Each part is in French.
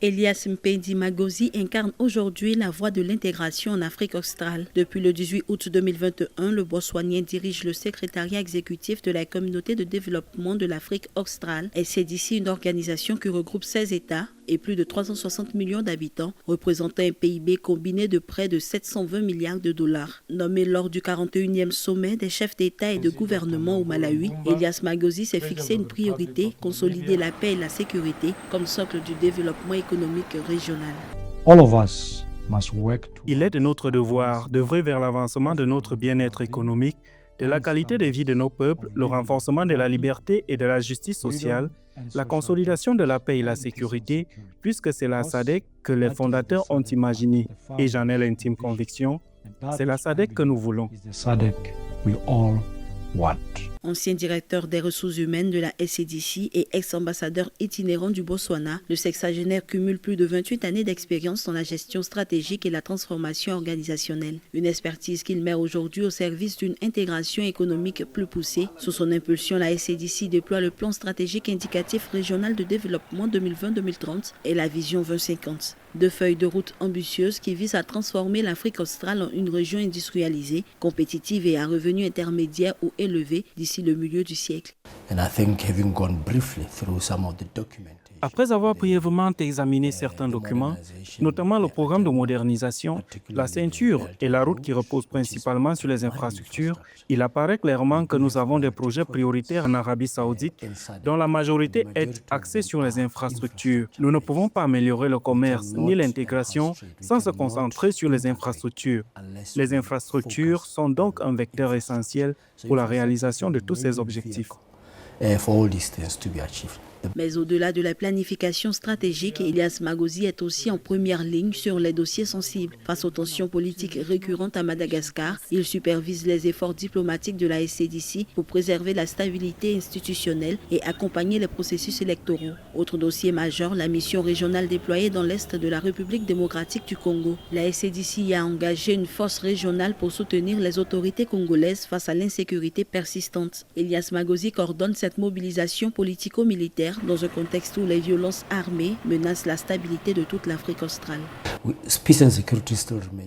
Elias Mpendi Magosi incarne aujourd'hui la voie de l'intégration en Afrique australe. Depuis le 18 août 2021, le Botswanien dirige le secrétariat exécutif de la Communauté de développement de l'Afrique australe, SADC, une organisation qui regroupe 16 États et plus de 360 millions d'habitants, représentant un PIB combiné de près de 720 milliards de dollars. Nommé lors du 41e sommet des chefs d'État et de gouvernement au Malawi, Elias Magosi s'est fixé une priorité, consolider la paix et la sécurité comme socle du développement économique régional. Il est de notre devoir d'œuvrer vers l'avancement de notre bien-être économique, de la qualité de vie de nos peuples, le renforcement de la liberté et de la justice sociale, la consolidation de la paix et la sécurité, puisque c'est la SADC que les fondateurs ont imaginé. Et j'en ai l'intime conviction, c'est la SADC que nous voulons. Ancien directeur des ressources humaines de la SADC et ex-ambassadeur itinérant du Botswana, le sexagénaire cumule plus de 28 années d'expérience dans la gestion stratégique et la transformation organisationnelle. Une expertise qu'il met aujourd'hui au service d'une intégration économique plus poussée. Sous son impulsion, la SADC déploie le plan stratégique indicatif régional de développement 2020-2030 et la vision 2050. Deux feuilles de route ambitieuses qui visent à transformer l'Afrique australe en une région industrialisée, compétitive et à revenus intermédiaires ou élevés d'ici le milieu du siècle. Après avoir brièvement examiné certains documents, notamment le programme de modernisation, la ceinture et la route qui repose principalement sur les infrastructures, il apparaît clairement que nous avons des projets prioritaires en Arabie Saoudite dont la majorité est axée sur les infrastructures. Nous ne pouvons pas améliorer le commerce ni l'intégration sans se concentrer sur les infrastructures. Les infrastructures sont donc un vecteur essentiel pour la réalisation de tous ces objectifs. Mais au-delà de la planification stratégique, Elias Magosi est aussi en première ligne sur les dossiers sensibles. Face aux tensions politiques récurrentes à Madagascar, il supervise les efforts diplomatiques de la SADC pour préserver la stabilité institutionnelle et accompagner les processus électoraux. Autre dossier majeur, la mission régionale déployée dans l'Est de la République démocratique du Congo. La SADC a engagé une force régionale pour soutenir les autorités congolaises face à l'insécurité persistante. Elias Magosi coordonne cette mobilisation politico-militaire dans un contexte où les violences armées menacent la stabilité de toute l'Afrique australe.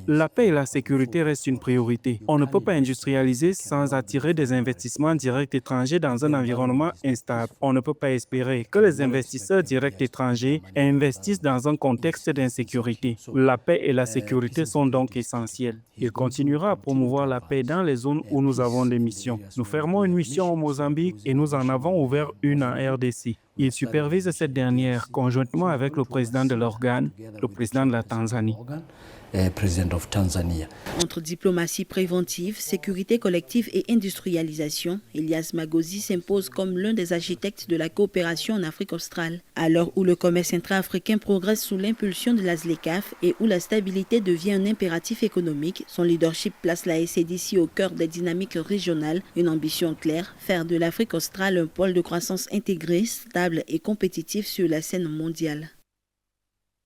La paix et la sécurité restent une priorité. On ne peut pas industrialiser sans attirer des investissements directs étrangers dans un environnement instable. On ne peut pas espérer que les investisseurs directs étrangers investissent dans un contexte d'insécurité. La paix et la sécurité sont donc essentielles. Il continuera à promouvoir la paix dans les zones où nous avons des missions. Nous fermons une mission au Mozambique et nous en avons ouvert une en RDC. Il supervise cette dernière conjointement avec le président de l'organe, le président de la Tanzanie. Entre diplomatie préventive, sécurité collective et industrialisation, Elias Magosi s'impose comme l'un des architectes de la coopération en Afrique australe. À l'heure où le commerce intra-africain progresse sous l'impulsion de la ZLECAf et où la stabilité devient un impératif économique, son leadership place la SADC au cœur des dynamiques régionales. Une ambition claire, faire de l'Afrique australe un pôle de croissance intégré, stable et compétitif sur la scène mondiale.